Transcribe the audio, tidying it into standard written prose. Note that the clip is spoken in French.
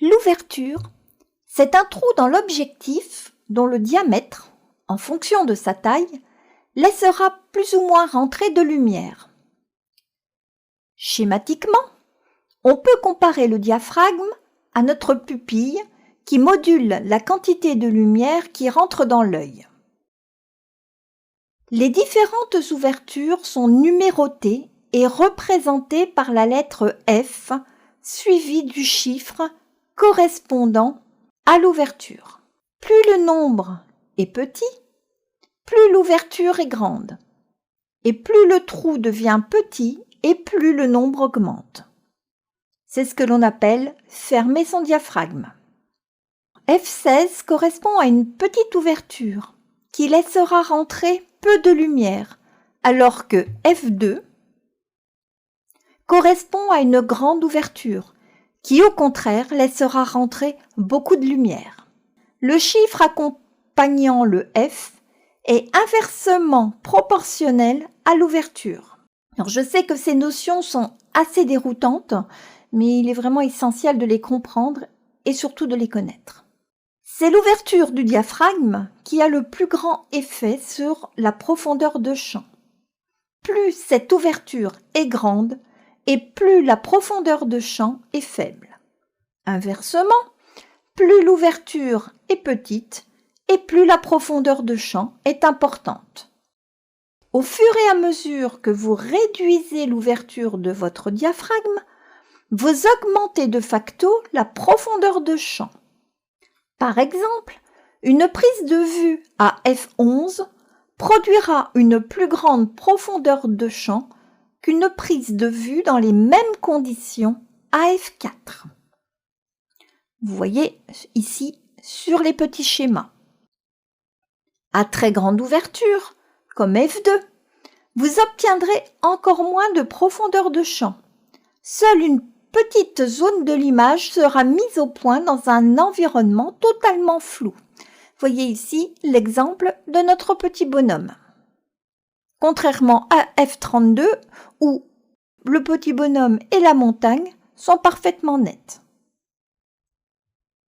L'ouverture, c'est un trou dans l'objectif dont le diamètre, en fonction de sa taille, laissera plus ou moins rentrer de lumière. Schématiquement, on peut comparer le diaphragme à notre pupille qui module la quantité de lumière qui rentre dans l'œil. Les différentes ouvertures sont numérotées et représentées par la lettre F suivie du chiffre correspondant à l'ouverture. Plus le nombre est petit, plus l'ouverture est grande. Et plus le trou devient petit et plus le nombre augmente. C'est ce que l'on appelle fermer son diaphragme. F16 correspond à une petite ouverture qui laissera rentrer peu de lumière, alors que F2 correspond à une grande ouverture qui au contraire laissera rentrer beaucoup de lumière. Le chiffre accompagnant le F est inversement proportionnel à l'ouverture. Alors je sais que ces notions sont assez déroutantes, mais il est vraiment essentiel de les comprendre et surtout de les connaître. C'est l'ouverture du diaphragme qui a le plus grand effet sur la profondeur de champ. Plus cette ouverture est grande et plus la profondeur de champ est faible. Inversement, plus l'ouverture est petite et plus la profondeur de champ est importante. Au fur et à mesure que vous réduisez l'ouverture de votre diaphragme, vous augmentez de facto la profondeur de champ. Par exemple, une prise de vue à f11 produira une plus grande profondeur de champ qu'une prise de vue dans les mêmes conditions à f4. Vous voyez ici sur les petits schémas. À très grande ouverture, comme f2, vous obtiendrez encore moins de profondeur de champ. Seule une petite zone de l'image sera mise au point dans un environnement totalement flou. Voyez ici l'exemple de notre petit bonhomme. Contrairement à f32 où le petit bonhomme et la montagne sont parfaitement nets.